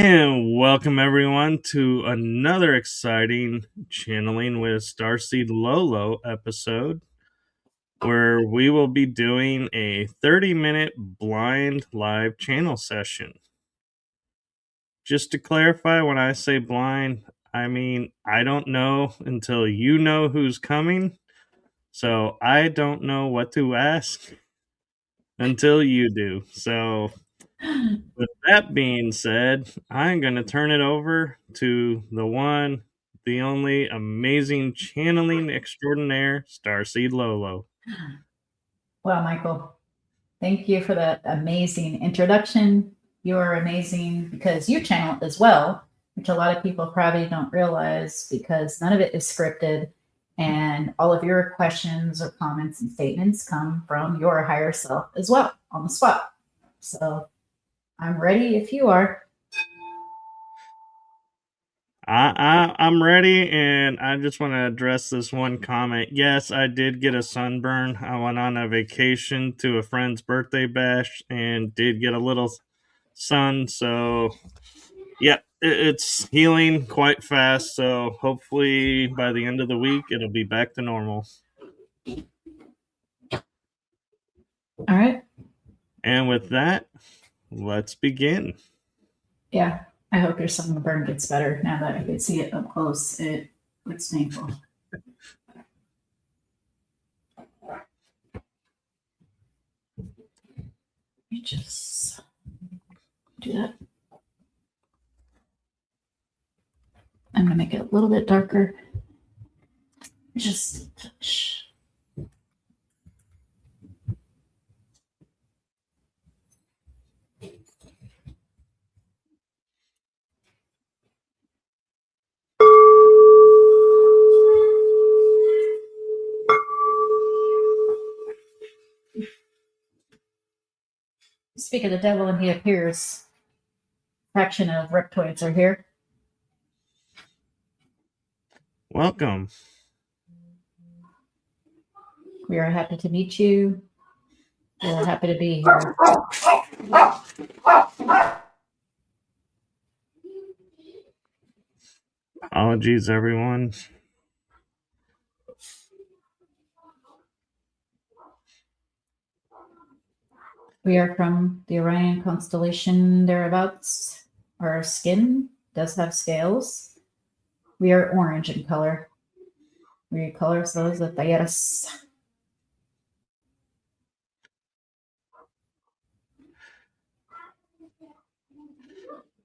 And welcome everyone to another exciting Channeling with Starseed Lø Lø episode, where we will be doing a 30-minute blind live channel session. Just to clarify, when I say blind, I mean I don't know until you know who's coming, so I don't know what to ask until you do. So with that being said, I'm going to turn it over to the one, the only amazing channeling extraordinaire, Starseed Lø Lø. Well, Michael, thank you for that amazing introduction. You're amazing because you channel as well, which a lot of people probably don't realize because none of it is scripted. And all of your questions or comments and statements come from your higher self as well on the spot. So I'm ready if you are. I'm ready, and I just want to address this one comment. Yes, I did get a sunburn. I went on a vacation to a friend's birthday bash and did get a little sun. So, yeah, it's healing quite fast. So, hopefully, by the end of the week, it'll be back to normal. All right. And with that, let's begin. Yeah, I hope your sunburn gets better now that I can see it up close. It looks painful. Let me just do that. I'm going to make it a little bit darker. Just a touch. Speak of the devil and he appears. Fraction of reptoids are here. Welcome. We are happy to meet you. We are happy to be here. Apologies, everyone. We are from the Orion constellation thereabouts. Our skin does have scales. We are orange in color. We call ourselves the Talleres.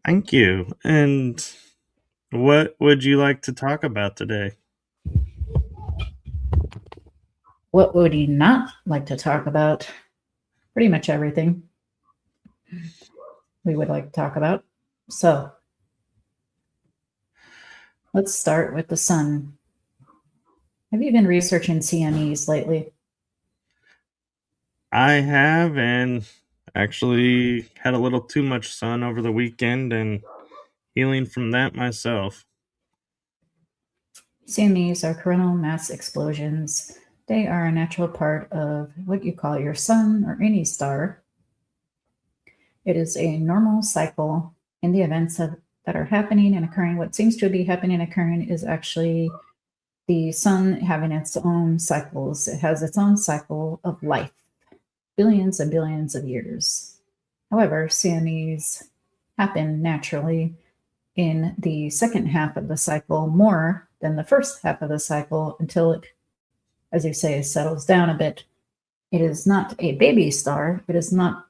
Thank you. And what would you like to talk about today? What would he not like to talk about? Pretty much everything we would like to talk about. So let's start with the sun. Have you been researching CMEs lately? I have, and actually had a little too much sun over the weekend and healing from that myself. CMEs are coronal mass explosions. They are a natural part of what you call your sun or any star. It is a normal cycle in the events that are happening and occurring. What seems to be happening and occurring is actually the sun having its own cycles. It has its own cycle of life, billions and billions of years. However, CMEs happen naturally in the second half of the cycle more than the first half of the cycle until it, as you say, settles down a bit. It is not a baby star. It is not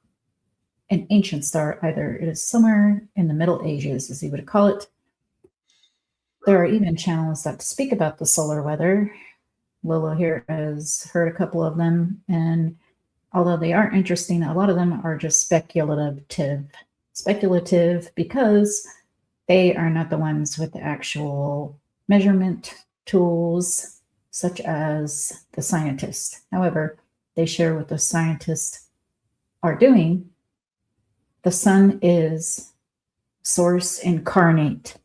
an ancient star either. It is somewhere in the Middle Ages, as you would call it. There are even channels that speak about the solar weather. Lolo here has heard a couple of them, and although they are interesting, a lot of them are just speculative. Speculative because they are not the ones with the actual measurement tools, such as the scientists. However, they share what the scientists are doing. The sun is source incarnate.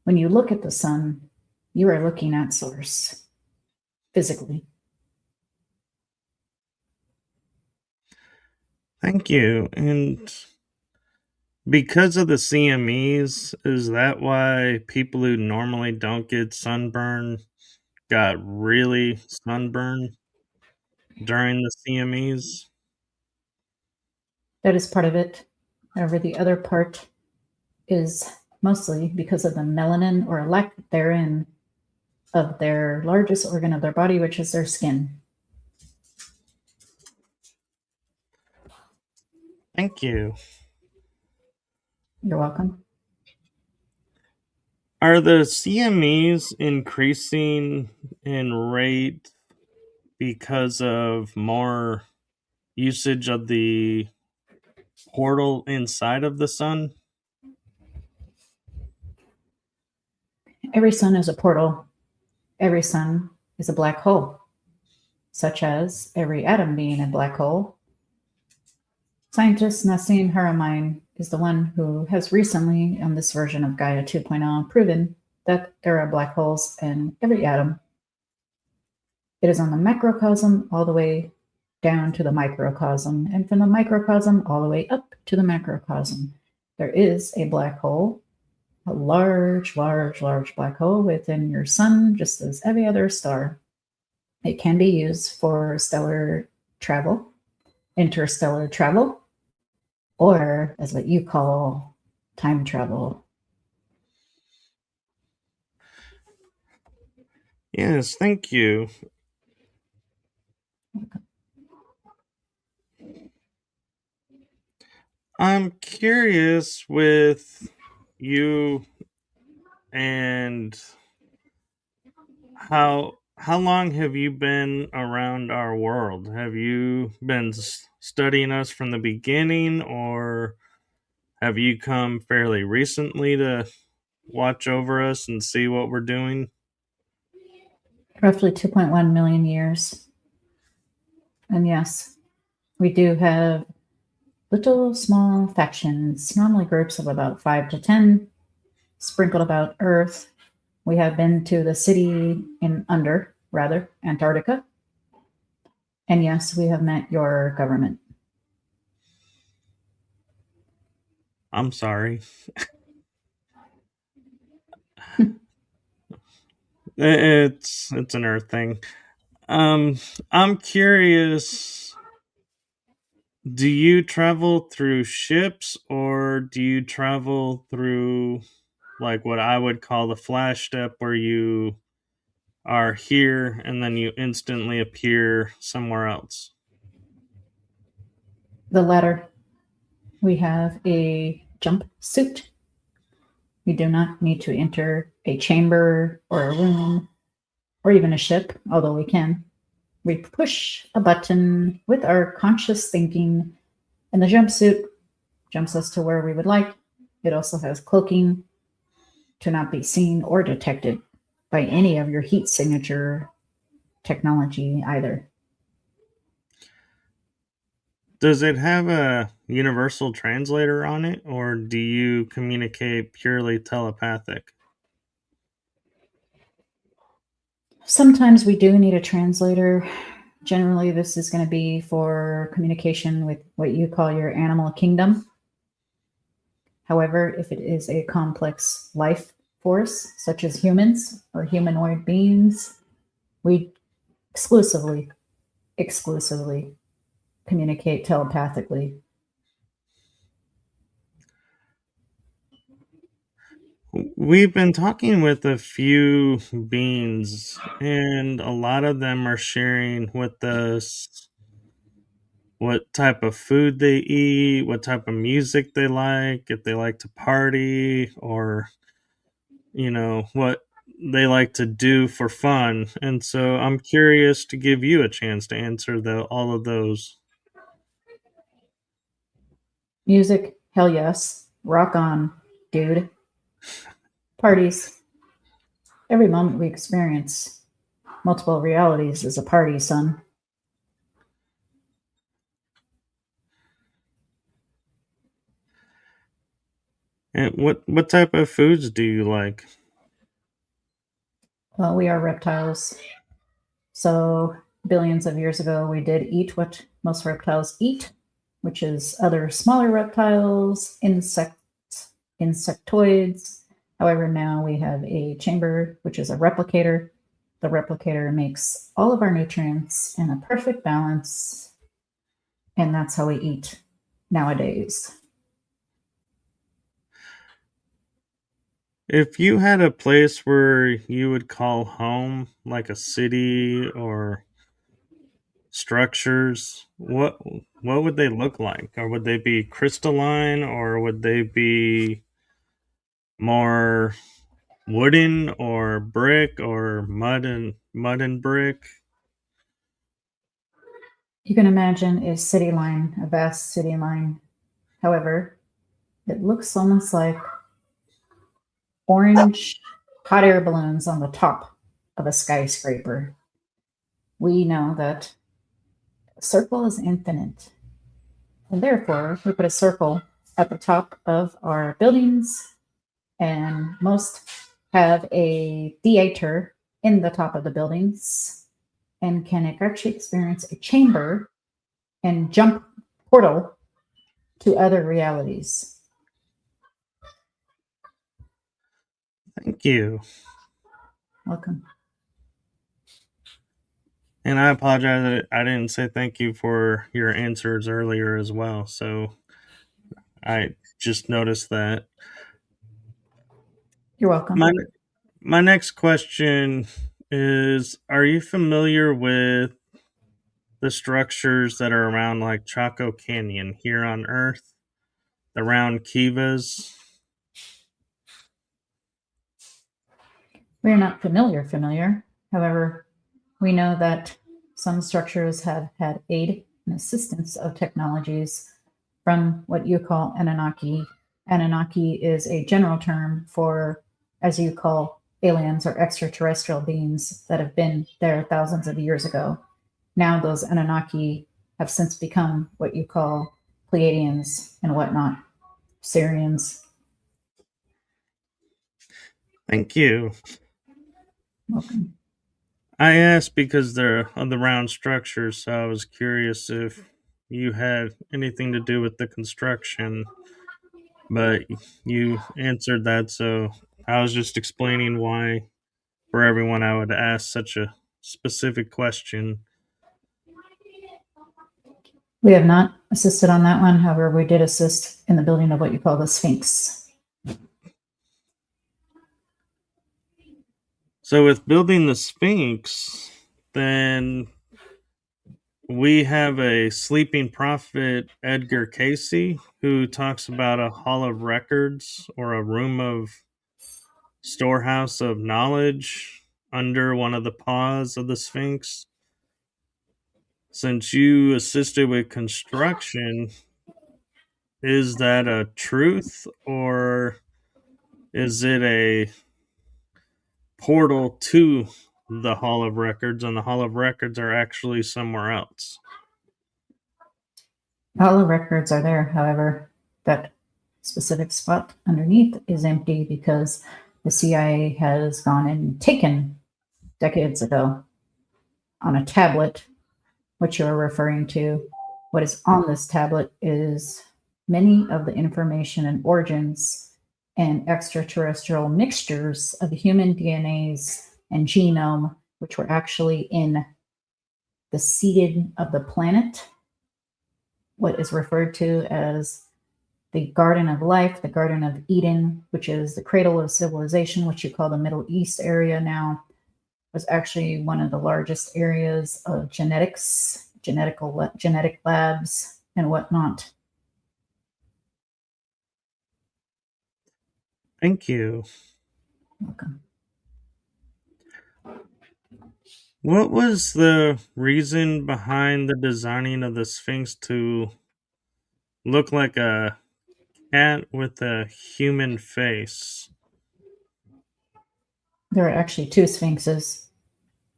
When you look at the sun, you are looking at source physically. Thank you. And Because of the CMEs, is that why people who normally don't get sunburn got really sunburned during the CMEs? That is part of it. However, the other part is mostly because of the melanin or lack therein of their largest organ of their body, which is their skin. Thank you. You're welcome. Are the CMEs increasing in rate because of more usage of the portal inside of the sun? Every sun is a portal. Every sun is a black hole, such as every atom being a black hole. Scientist Nassim Haramein is the one who has recently, on this version of Gaia 2.0, proven that there are black holes in every atom. It is on the macrocosm all the way down to the microcosm, and from the microcosm all the way up to the macrocosm. There is a black hole, a large, large, large black hole within your sun, just as every other star. It can be used for stellar travel, interstellar travel, or as what you call time travel. Yes, thank you. I'm curious with you and how long have you been around our world? Have you been studying us from the beginning, or have you come fairly recently to watch over us and see what we're doing? Roughly 2.1 million years. And yes, we do have little small factions, normally groups of about 5 to 10, sprinkled about Earth. We have been to the city Antarctica. And yes, we have met your government. I'm sorry. It's an Earth thing. I'm curious. Do you travel through ships, or do you travel through like what I would call the flash step, where you are here and then you instantly appear somewhere else? The latter. We have a jump suit. We do not need to enter a chamber or a room or even a ship, although we can. We push a button with our conscious thinking, and the jumpsuit jumps us to where we would like. It also has cloaking to not be seen or detected by any of your heat signature technology either. Does it have a universal translator on it, or do you communicate purely telepathic? Sometimes we do need a translator. Generally, this is going to be for communication with what you call your animal kingdom. However, if it is a complex life force, such as humans or humanoid beings, we exclusively communicate telepathically. We've been talking with a few beings, and a lot of them are sharing with us what type of food they eat, what type of music they like, if they like to party, or, what they like to do for fun. And so I'm curious to give you a chance to answer all of those. Music, hell yes. Rock on, dude. Parties. Every moment we experience multiple realities is a party, son. And what type of foods do you like? Well, we are reptiles. So, billions of years ago, we did eat what most reptiles eat. which is other smaller reptiles, insectoids. However, now we have a chamber, which is a replicator. The replicator makes all of our nutrients in a perfect balance, and that's how we eat nowadays. If you had a place where you would call home, like a city or structures, what would they look like? Or would they be crystalline, or would they be more wooden or brick or mud and brick? You can imagine a city line, a vast city line. However, it looks almost like orange hot air balloons on the top of a skyscraper. We know that a circle is infinite, and therefore we put a circle at the top of our buildings, and most have a theater in the top of the buildings and can actually experience a chamber and jump portal to other realities. Thank you. Welcome. And I apologize that I didn't say thank you for your answers earlier as well. So I just noticed that. You're welcome. My next question is, are you familiar with the structures that are around like Chaco Canyon here on Earth? The round kivas? We are not familiar. However, we know that some structures have had aid and assistance of technologies from what you call Anunnaki. Anunnaki is a general term for, as you call, aliens or extraterrestrial beings that have been there thousands of years ago. Now those Anunnaki have since become what you call Pleiadians and whatnot, Syrians. Thank you. Welcome. I asked because they're on the round structures, so I was curious if you had anything to do with the construction, but you answered that, so I was just explaining why, for everyone, I would ask such a specific question. We have not assisted on that one. However, we did assist in the building of what you call the Sphinx. So with building the Sphinx, then we have a sleeping prophet, Edgar Casey, who talks about a hall of records or a room of storehouse of knowledge under one of the paws of the Sphinx. Since you assisted with construction, is that a truth, or is it a portal to the Hall of Records, and the Hall of Records are actually somewhere else? All the records are there. However, that specific spot underneath is empty because the CIA has gone and taken decades ago on a tablet, which you're referring to. What is on this tablet is many of the information and origins and extraterrestrial mixtures of human DNAs and genome, which were actually in the seeding of the planet, what is referred to as the Garden of Life, the Garden of Eden, which is the cradle of civilization, which you call the Middle East area now, was actually one of the largest areas of genetics, genetic labs, and whatnot. Thank you. Welcome. What was the reason behind the designing of the Sphinx to look like a cat with a human face? There are actually two sphinxes.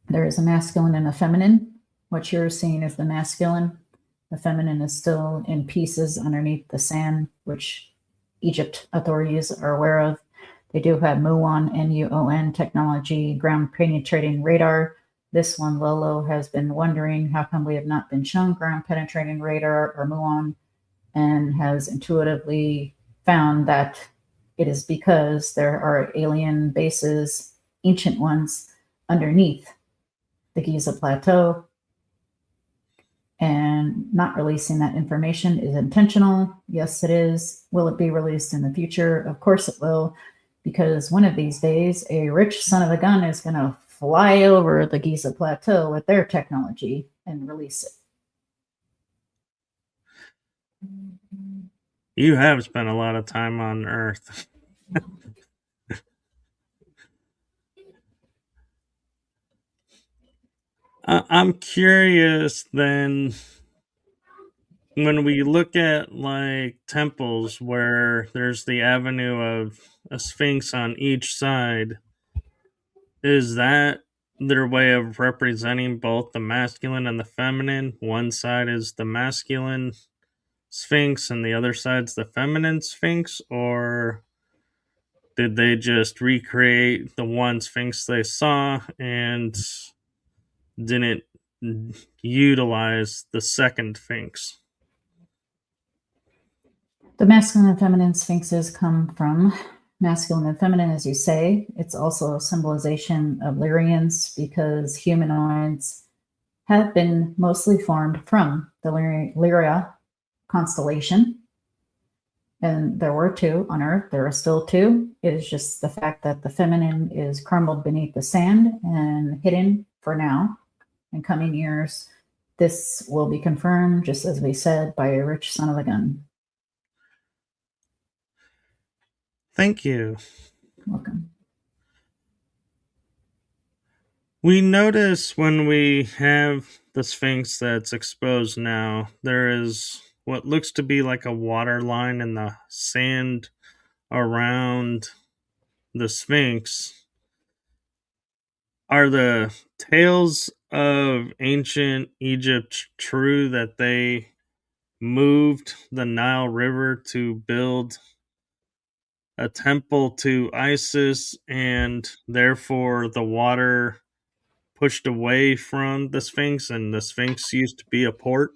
There is a masculine and a feminine. What you're seeing is the masculine. The feminine is still in pieces underneath the sand, which Egypt authorities are aware of. They do have muon, MUON technology, ground penetrating radar. This one, Lolo, has been wondering how come we have not been shown ground penetrating radar or muon. and has intuitively found that it is because there are alien bases, ancient ones, underneath the Giza Plateau, and not releasing that information is intentional. Yes, it is. Will it be released in the future? Of course it will, because one of these days, a rich son of a gun is going to fly over the Giza Plateau with their technology and release it. You have spent a lot of time on Earth. I'm curious then, when we look at like temples where there's the avenue of a sphinx on each side, is that their way of representing both the masculine and the feminine? One side is the masculine sphinx and the other side's the feminine sphinx, or did they just recreate the one sphinx they saw and didn't utilize the second sphinx? The masculine and feminine sphinxes come from masculine and feminine, as you say. It's also a symbolization of Lyrians, because humanoids have been mostly formed from the Lyria constellation. And there were two on Earth. There are still two. It is just the fact that the feminine is crumbled beneath the sand and hidden for now. In coming years, this will be confirmed, just as we said, by a rich son of a gun. Thank you. Welcome. We notice when we have the sphinx that's exposed now, there is what looks to be like a water line in the sand around the sphinx. Are the tales of ancient Egypt true that they moved the Nile River to build a temple to Isis, and therefore the water pushed away from the Sphinx, and the Sphinx used to be a port?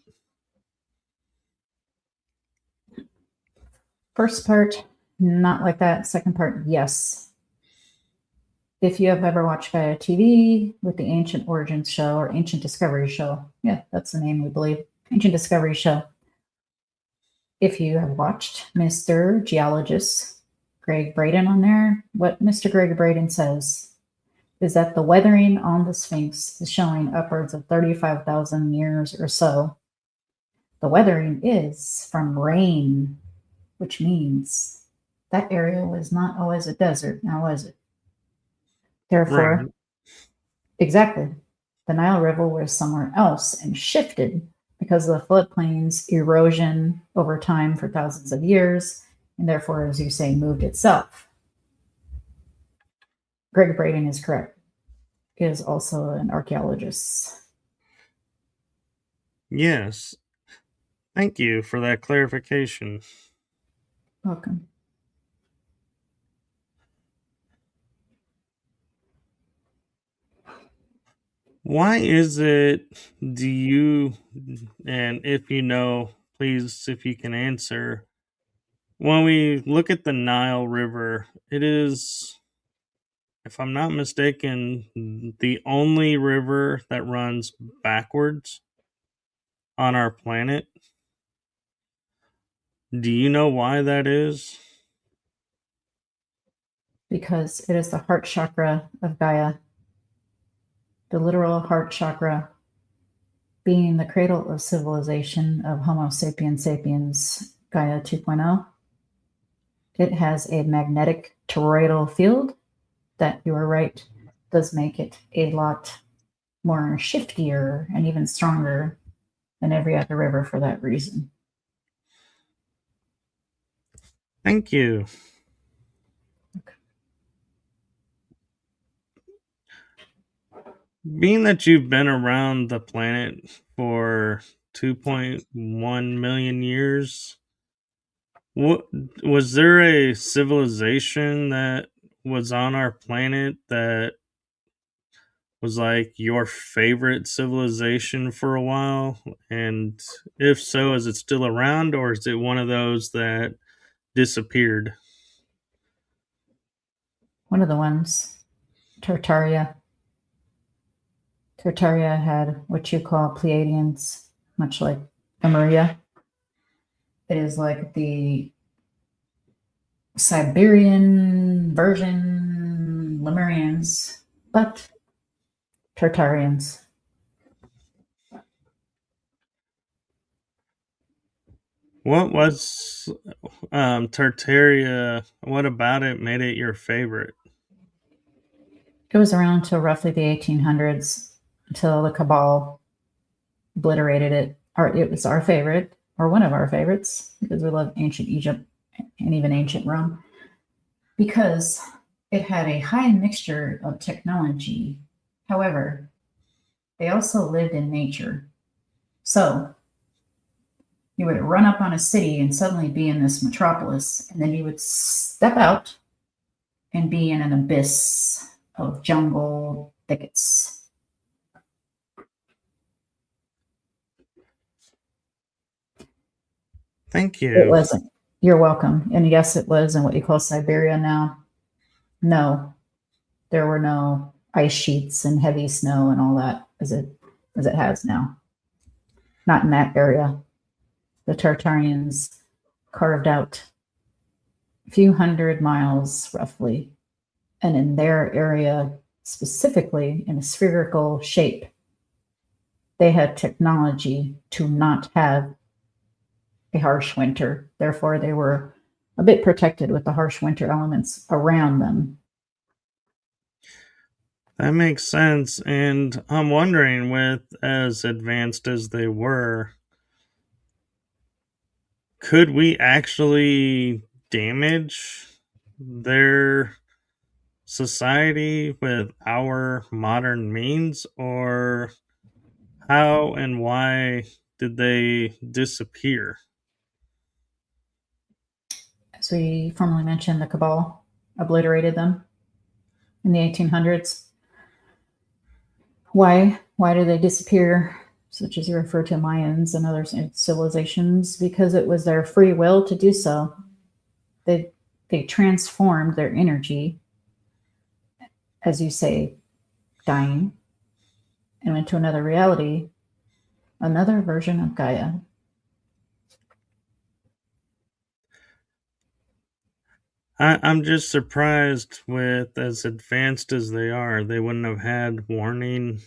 First part, not like that. Second part, yes. If you have ever watched Gaia TV with the Ancient Origins show or Ancient Discovery show, yeah, that's the name we believe, Ancient Discovery show. If you have watched Mr. Geologist Greg Braden on there, what Mr. Greg Braden says is that the weathering on the Sphinx is showing upwards of 35,000 years or so. The weathering is from rain, which means that area was not always a desert, now was it? Therefore, Right. exactly, the Nile River was somewhere else and shifted because of the floodplain's erosion over time for thousands of years, and therefore, as you say, moved itself. Greg Braden is correct. He is also an archaeologist. Yes. Thank you for that clarification. Welcome. Why is it, do you, and if you know, please, if you can answer, when we look at the Nile River, it is, if I'm not mistaken, the only river that runs backwards on our planet. Do you know why that is? Because it is the heart chakra of Gaia, the literal heart chakra being the cradle of civilization of Homo sapiens sapiens Gaia 2.0. It has a magnetic toroidal field that, you are right, does make it a lot more shiftier and even stronger than every other river for that reason. Thank you. Being that you've been around the planet for 2.1 million years, what was there a civilization that was on our planet that was like your favorite civilization for a while? And if so, is it still around, or is it one of those that disappeared? One of the ones, Tartaria. Tartaria had what you call Pleiadians, much like Lemuria. It is like the Siberian version Lemurians, but Tartarians. What was Tartaria? What about it made it your favorite? It was around until roughly the 1800s, until the Cabal obliterated it. It was our favorite, or one of our favorites, because we love ancient Egypt and even ancient Rome, because it had a high mixture of technology. However, they also lived in nature. So you would run up on a city and suddenly be in this metropolis, and then you would step out and be in an abyss of jungle thickets. Thank It you. wasn't. You're welcome. And yes, it was in what you call Siberia now. No, there were no ice sheets and heavy snow and all that as it has now. Not in that area. The Tartarians carved out a few hundred miles roughly, and in their area specifically in a spherical shape, they had technology to not have a harsh winter. Therefore, they were a bit protected with the harsh winter elements around them. That makes sense. And I'm wondering, with as advanced as they were, could we actually damage their society with our modern means, or how and why did they disappear? As we formerly mentioned, the Cabal obliterated them in the 1800s. Why? Why did they disappear? Such as you refer to Mayans and other civilizations, because it was their free will to do so. They transformed their energy, as you say, dying, and went to another reality, another version of Gaia. I'm just surprised, with as advanced as they are, they wouldn't have had warning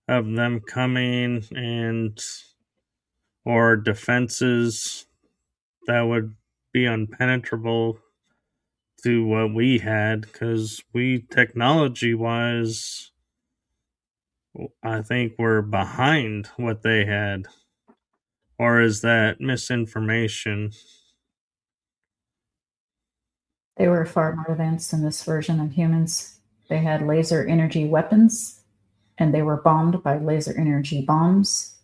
of them coming, and or defenses that would be impenetrable to what we had, because we, technology wise, I think we're behind what they had. Or is that misinformation? They were far more advanced in this version of humans. They had laser energy weapons, and they were bombed by laser energy bombs.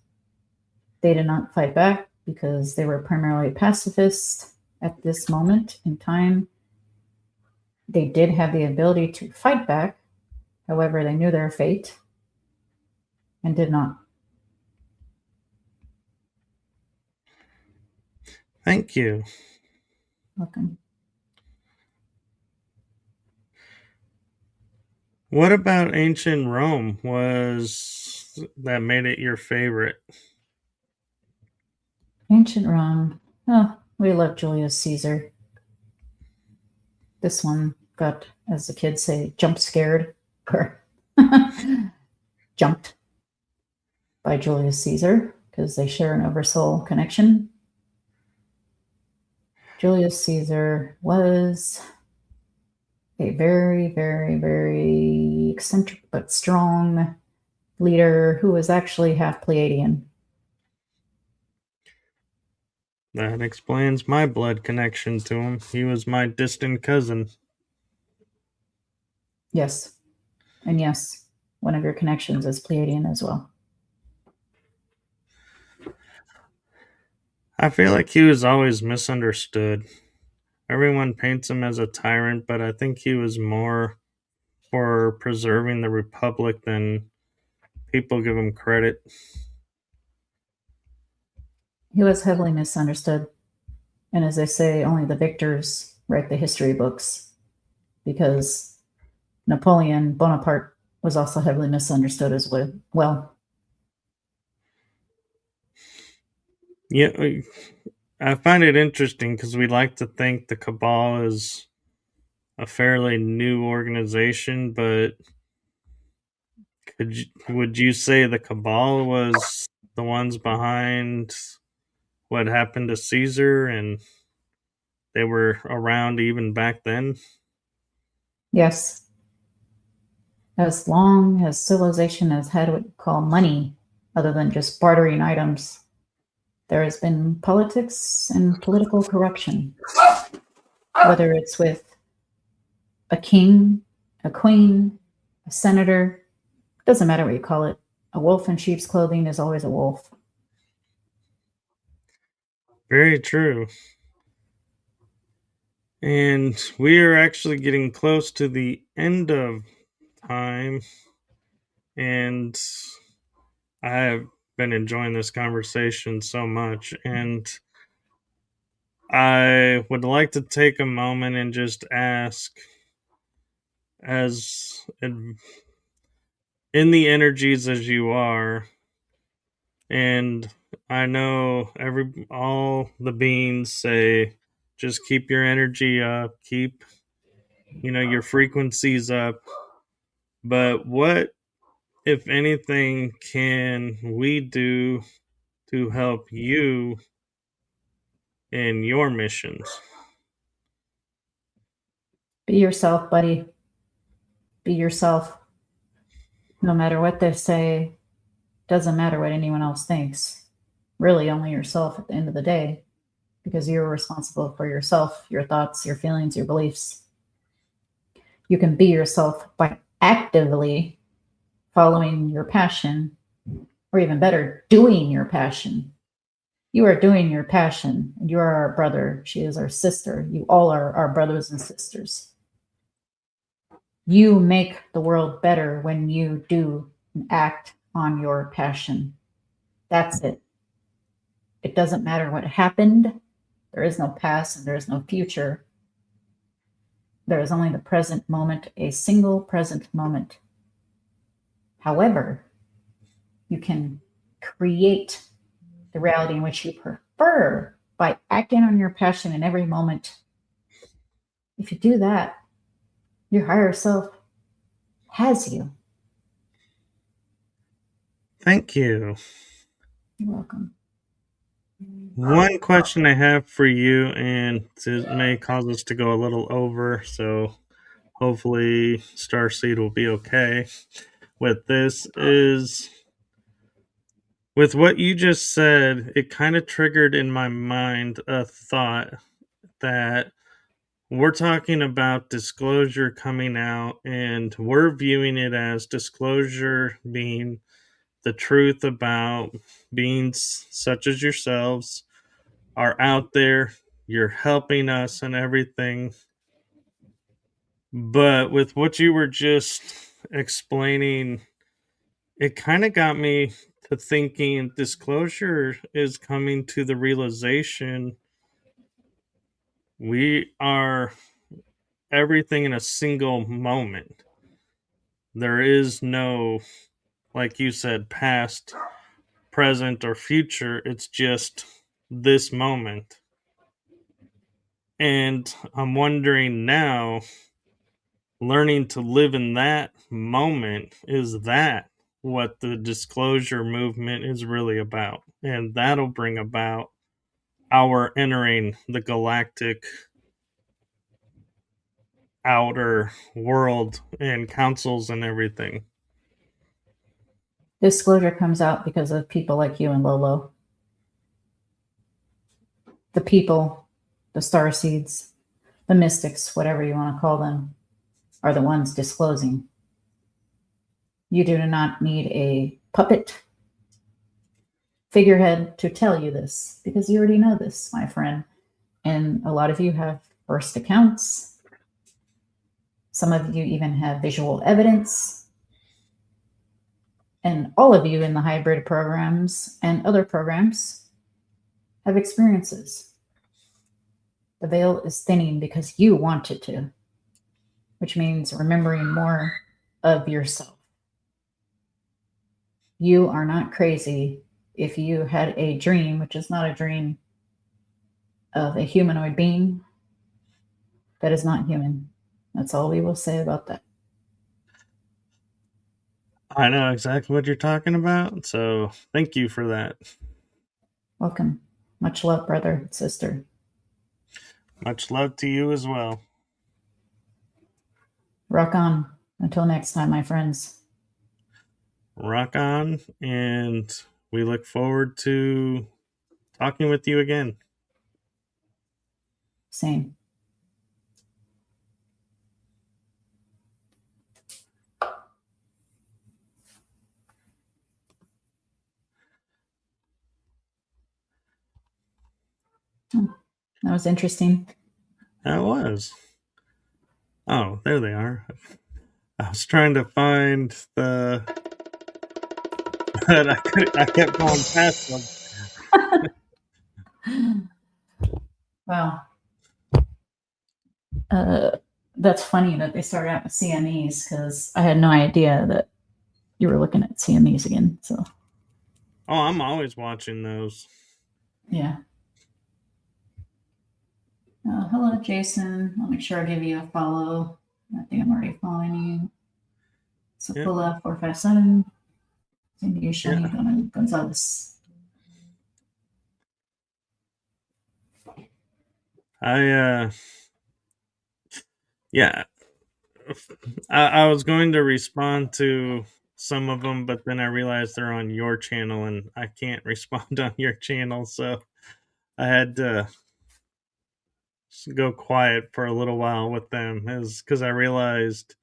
They did not fight back because they were primarily pacifist at this moment in time. They did have the ability to fight back. However, they knew their fate and did not. Thank you. Welcome. What about ancient Rome was that made it your favorite? Ancient Rome. Oh, we love Julius Caesar. This one got, as the kids say, jump scared or jumped by Julius Caesar because they share an oversoul connection. Julius Caesar was a very, very, very eccentric but strong leader who was actually half Pleiadian. That explains my blood connection to him. He was my distant cousin. Yes. And yes, one of your connections is Pleiadian as well. I feel like he was always misunderstood. Everyone paints him as a tyrant, but I think he was more for preserving the Republic than people give him credit. He was heavily misunderstood. And as they say, only the victors write the history books, because Napoleon Bonaparte was also heavily misunderstood as well. Yeah, I find it interesting because we like to think the Cabal is a fairly new organization, but would you say the Cabal was the ones behind what happened to Caesar, and they were around even back then? Yes. As long as civilization has had what you call money, other than just bartering items, there has been politics and political corruption. Whether it's with a king, a queen, a senator, doesn't matter what you call it. A wolf in sheep's clothing is always a wolf. Very true. And we are actually getting close to the end of time, and I have been enjoying this conversation so much, and I would like to take a moment and just ask, as in the energies as you are, and I know all the beings say, just keep your energy up, keep your frequencies up. But what, if anything, can we do to help you in your missions? Be yourself, buddy. Be yourself. No matter what they say, doesn't matter what anyone else thinks. Really, only yourself at the end of the day, because you're responsible for yourself, your thoughts, your feelings, your beliefs. You can be yourself by actively following your passion, or even better, doing your passion. You are doing your passion. You are our brother. She is our sister. You all are our brothers and sisters. You make the world better when you do and act on your passion. That's it. It doesn't matter what happened. There is no past and there is no future. There is only the present moment, a single present moment. However, you can create the reality in which you prefer by acting on your passion in every moment. If you do that, your higher self has you. Thank you. You're welcome. One question I have for you, and it may cause us to go a little over, so hopefully Starseed will be okay with this, is with what you just said, it kind of triggered in my mind a thought that we're talking about disclosure coming out, and we're viewing it as disclosure being the truth about beings such as yourselves are out there, you're helping us and everything. But with what you were just explaining, it kind of got me to thinking disclosure is coming to the realization we are everything in a single moment. There is no, like you said, past, present, or future. It's just this moment. And I'm wondering now, learning to live in that moment, is that what the disclosure movement is really about? And that'll bring about our entering the galactic outer world and councils and everything. Disclosure comes out because of people like you and Lolo. The people, the starseeds, the mystics, whatever you want to call them, are the ones disclosing. You do not need a puppet figurehead to tell you this, because you already know this, my friend. And a lot of you have first accounts. Some of you even have visual evidence. And all of you in the hybrid programs and other programs have experiences. The veil is thinning because you want it to, which means remembering more of yourself. You are not crazy if you had a dream, which is not a dream, of a humanoid being that is not human. That's all we will say about that. I know exactly what you're talking about, so thank you for that. Welcome. Much love, brother, sister. Much love to you as well. Rock on. Until next time, my friends. Rock on, and we look forward to talking with you again. Same. That was interesting. That was. Oh, there they are. I was trying to find the. But I kept going past them. Wow. That's funny that they started out with CMEs because I had no idea that you were looking at CMEs again. So. Oh, I'm always watching those. Yeah. Hello, Jason. I'll make sure I give you a follow. I think I'm already following you. Sapula 457. Cindy Shani Gonzalez. Yeah. I was going to respond to some of them, but then I realized they're on your channel and I can't respond on your channel, so I had to go quiet for a little while with them, is because I realized,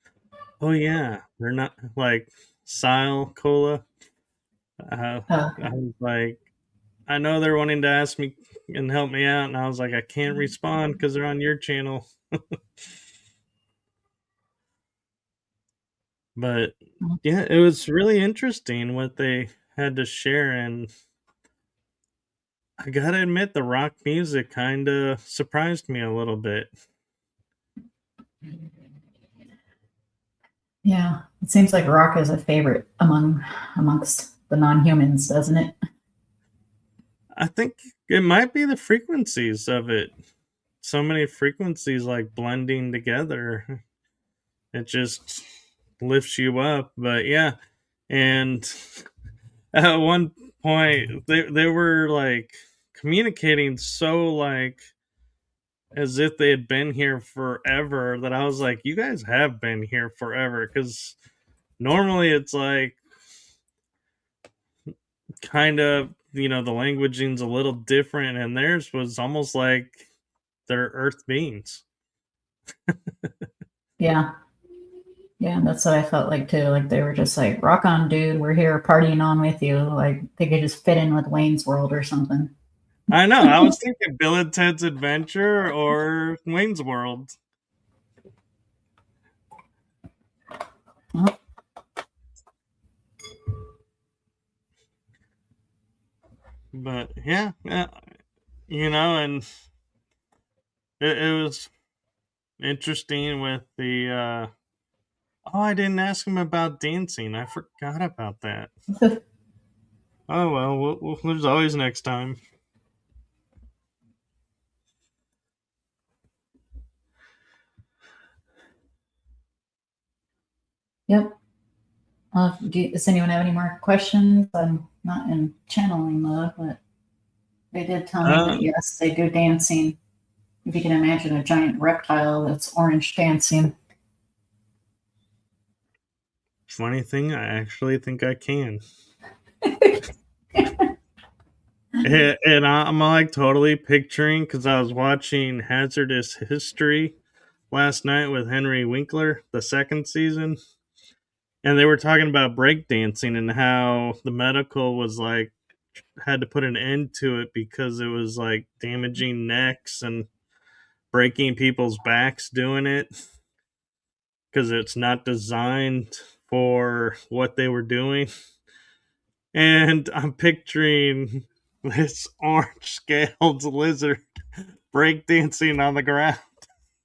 oh yeah, they're not like Sile Cola. I was like, I know they're wanting to ask me and help me out, and I was like, I can't respond because they're on your channel. But yeah, it was really interesting what they had to share, and I gotta admit, the rock music kind of surprised me a little bit. Yeah, it seems like rock is a favorite amongst the non-humans, doesn't it? I think it might be the frequencies of it. So many frequencies like blending together. It just lifts you up. But yeah, and at one point they were like communicating so like as if they had been here forever, that I was like, you guys have been here forever, because normally it's like kind of, the languaging's a little different, and theirs was almost like they're earth beings. Yeah. Yeah, that's what I felt like too. Like they were just like, rock on, dude, we're here partying on with you. Like they could just fit in with Wayne's World or something. I know, I was thinking Bill and Ted's Adventure or Wayne's World. Well, But yeah, and it was interesting with the oh, I didn't ask him about dancing. I forgot about that. Oh well, there's always next time. yep. Does anyone have any more questions? I'm not in channeling mode, but they did tell me that yes, they do dancing. If you can imagine a giant reptile that's orange dancing. Funny thing, I actually think I can. And I'm like totally picturing, because I was watching Hazardous History last night with Henry Winkler, the second season, and they were talking about breakdancing and how the medical was like had to put an end to it because it was like damaging necks and breaking people's backs doing it. because it's not designed for what they were doing. And I'm picturing this orange scaled lizard breakdancing on the ground.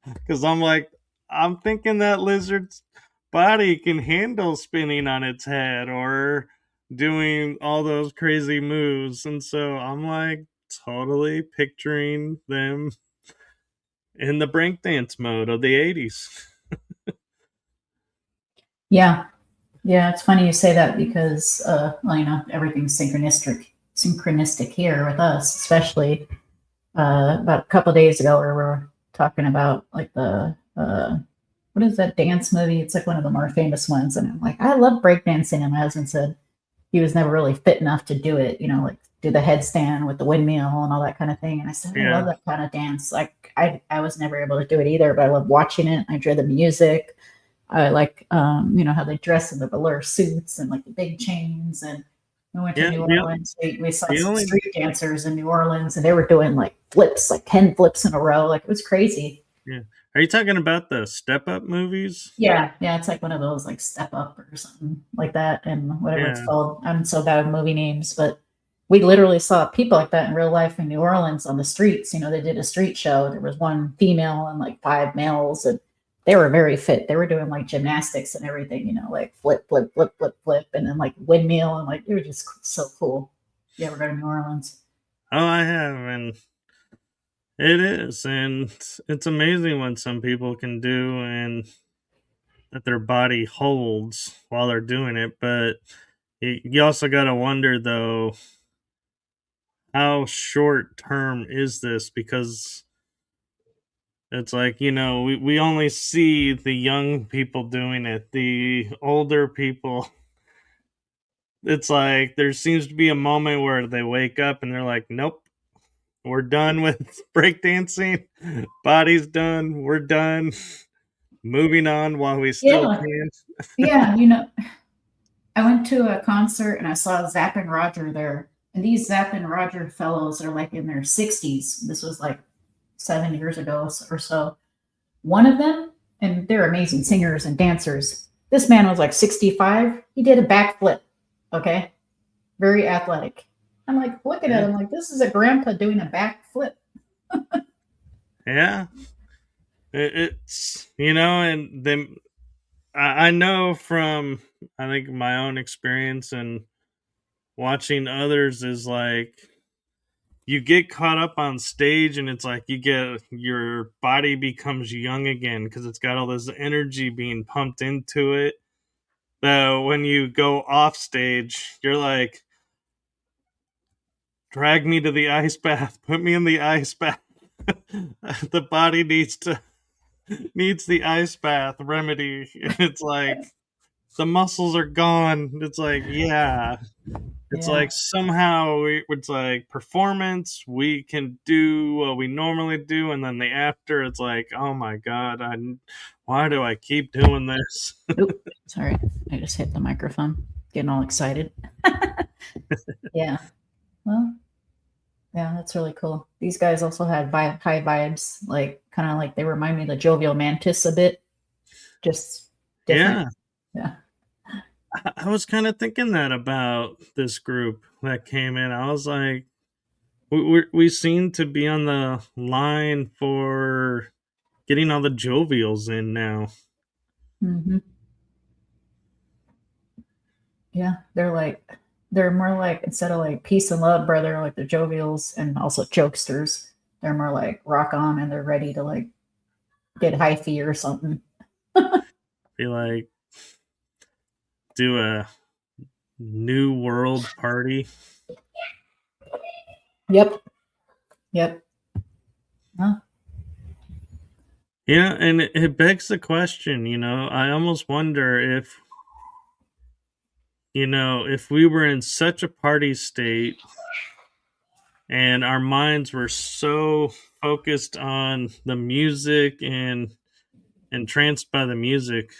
Because I'm thinking that lizard's body can handle spinning on its head or doing all those crazy moves. And so I'm like totally picturing them in the breakdance mode of the 80s. Yeah. Yeah, it's funny you say that because, well, everything's synchronistic here with us, especially about a couple of days ago where we were talking about like the, what is that dance movie? It's like one of the more famous ones. And I'm like, I love breakdancing. And my husband said he was never really fit enough to do it, like do the headstand with the windmill and all that kind of thing. And I said, I love that kind of dance. Like I was never able to do it either, but I love watching it. I enjoy the music. I like, how they dress in the velour suits and like the big chains. And we went to New Orleans. We saw some street dancers in New Orleans, and they were doing like flips, like 10 flips in a row. Like it was crazy. Yeah. Are you talking about the Step Up movies? Yeah. Yeah. It's like one of those like Step Up or something like that. And whatever it's called. I'm so bad with movie names, but we literally saw people like that in real life in New Orleans on the streets. They did a street show. There was one female and like 5 males, and they were very fit. They were doing like gymnastics and everything, like flip, flip, flip, flip, flip, and then like windmill, and like they were just so cool. Yeah, we're going to New Orleans. Oh, I have, and it is, and it's amazing what some people can do and that their body holds while they're doing it. But you also got to wonder, though, how short term is this? Because it's like, we only see the young people doing it. The older people, it's like there seems to be a moment where they wake up and they're like, nope, we're done with breakdancing. Body's done. We're done. Moving on while we still can. Yeah, I went to a concert and I saw Zapp and Roger there. And these Zapp and Roger fellows are like in their 60s. This was like 7 years ago or so. One of them, and they're amazing singers and dancers. This man was like 65. He did a backflip. Okay. Very athletic. I'm like looking at him like, this is a grandpa doing a backflip. Yeah. It's, and then I know from, I think, my own experience and watching others is like, you get caught up on stage and it's like your body becomes young again because it's got all this energy being pumped into it. So when you go off stage, you're like, drag me to the ice bath, put me in the ice bath. The body needs the ice bath remedy. It's like the muscles are gone. It's like, it's like somehow it's like performance, we can do what we normally do, and then the after, it's like, oh my god, why do I keep doing this? Oop, sorry, I just hit the microphone, getting all excited. Yeah, well, yeah, that's really cool. These guys also had high vibes, like kind of like they remind me of the Jovial Mantis a bit, just different. Yeah. I was kind of thinking that about this group that came in. I was like, we seem to be on the line for getting all the jovials in now. Mm-hmm. Yeah, they're more like, instead of like peace and love, brother, like the jovials and also jokesters, they're more like rock on and they're ready to like get hyphy or something. Be like, do a new world party. Yep. Huh? Yeah, and it begs the question, I almost wonder if, if we were in such a party state and our minds were so focused on the music and entranced by the music,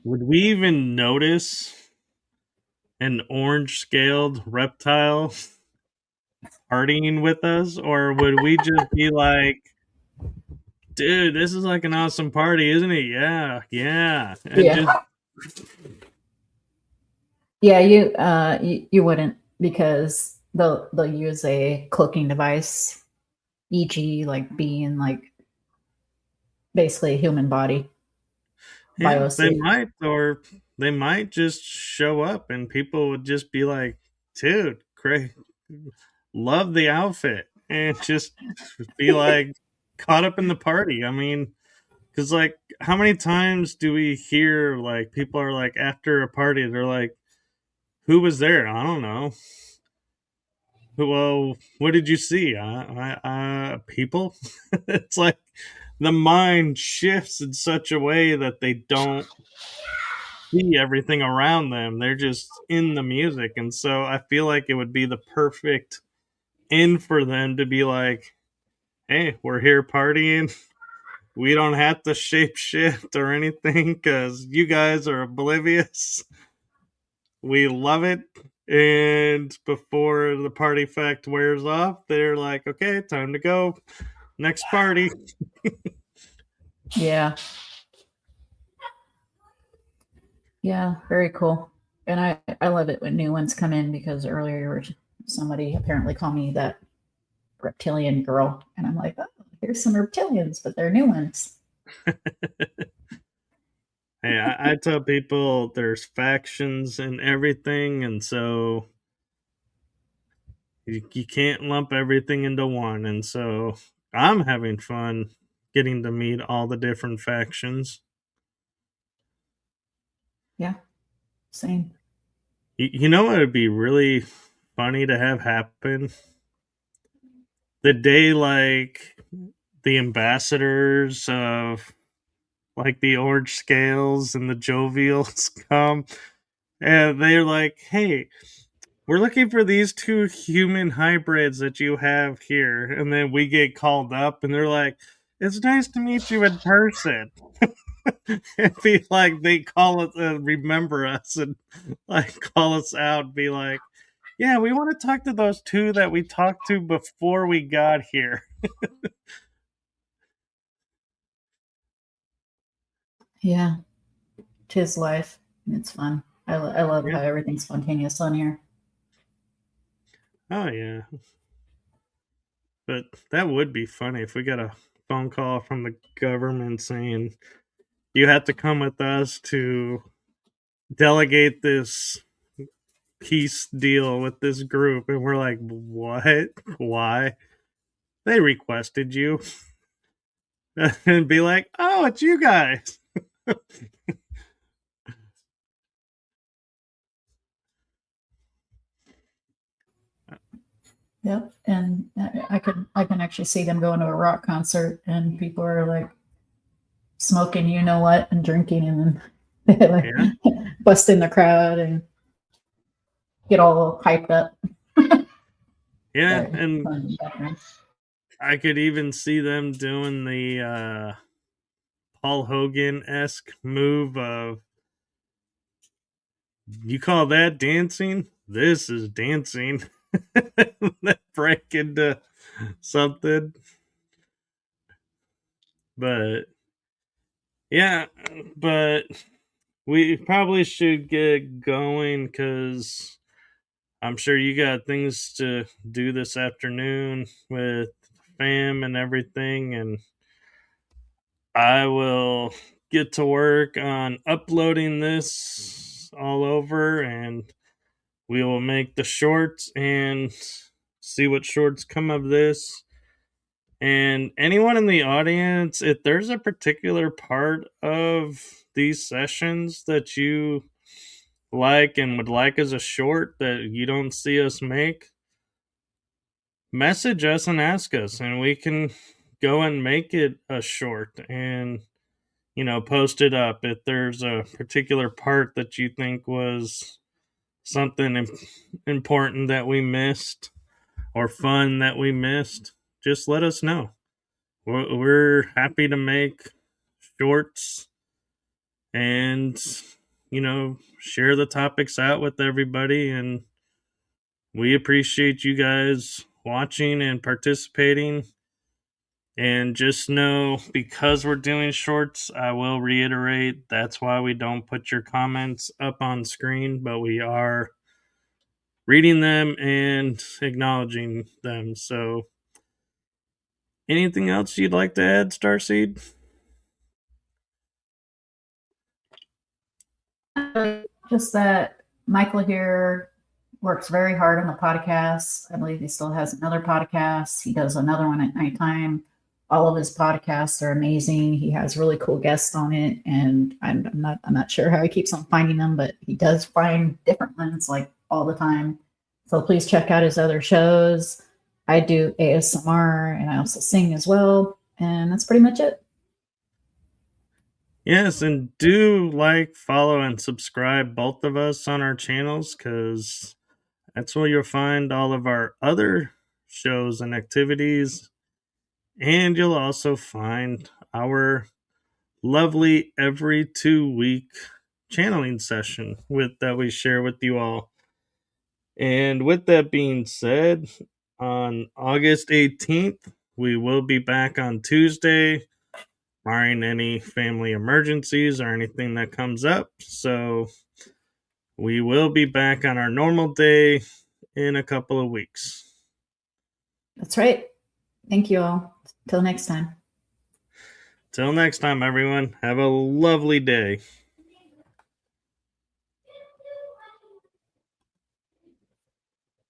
would we even notice an orange scaled reptile partying with us, or would we just be like, dude, this is like an awesome party, isn't it? Yeah, yeah. And Yeah. just Yeah, you wouldn't, because they'll use a cloaking device, e.g., like being like basically a human body, yeah, they biosuit. might, or they might just show up and people would just be like, dude, great, love the outfit, and just be like caught up in the party. I mean, because like, how many times do we hear like people are like after a party, they're like, who was there? I don't know. Well, what did you see? People. It's like the mind shifts in such a way that they don't see everything around them. They're just in the music. And so I feel like it would be the perfect in for them to be like, hey, we're here partying. We don't have to shape shift or anything because you guys are oblivious. We love it. And before the party effect wears off, they're like, okay, time to go. Next party. Yeah. Yeah, very cool. And I love it when new ones come in, because earlier somebody apparently called me that reptilian girl, and I'm like, oh, here's some reptilians, but they're new ones. Hey, I tell people there's factions and everything, and so you can't lump everything into one. And so I'm having fun getting to meet all the different factions. Yeah, same. You know what would be really funny to have happen? The day like the ambassadors of like the orange scales and the jovials come and they're like, hey, we're looking for these two human hybrids that you have here. And then we get called up and they're like, it's nice to meet you in person. And be like, they call us and remember us and like call us out and be like, yeah, we want to talk to those two that we talked to before we got here. Yeah, 'tis life. It's fun. I love Yeah. how everything's spontaneous on here. Oh, yeah. But that would be funny if we got a phone call from the government saying, you have to come with us to delegate this peace deal with this group. And we're like, what? Why? They requested you. And be like, oh, it's you guys. Yep, and I can actually see them going to a rock concert, and people are like smoking, you know what, and drinking, and then they like Yeah. bust in the crowd and get all hyped up. Yeah. Sorry, And fun background. I could even see them doing the Paul Hogan esque move of, you call that dancing? This is dancing. Break into something. But yeah, but we probably should get going because I'm sure you got things to do this afternoon with fam and everything. And I will get to work on uploading this all over and we will make the shorts and see what shorts come of this. And anyone in the audience, if there's a particular part of these sessions that you like and would like as a short that you don't see us make, message us and ask us, and we can go and make it a short and, post it up. If there's a particular part that you think was something important that we missed or fun that we missed, just let us know. We're happy to make shorts and, share the topics out with everybody. And we appreciate you guys watching and participating. And just know, because we're doing shorts, I will reiterate that's why we don't put your comments up on screen, but we are reading them and acknowledging them. So, anything else you'd like to add, Starseed? Just that Michael here works very hard on the podcast. I believe he still has another podcast. He does another one at nighttime. All of his podcasts are amazing. He has really cool guests on it, and I'm not sure how he keeps on finding them, but he does find different ones like all the time. So please check out his other shows. I do ASMR and I also sing as well, and that's pretty much it. Yes, and do like, follow, and subscribe both of us on our channels, because that's where you'll find all of our other shows and activities. And you'll also find our lovely every 2 week channeling session that we share with you all. And with that being said, on August 18th, we will be back on Tuesday, barring any family emergencies or anything that comes up. So we will be back on our normal day in a couple of weeks. That's right. Thank you all. Till next time. Till next time, everyone, have a lovely day.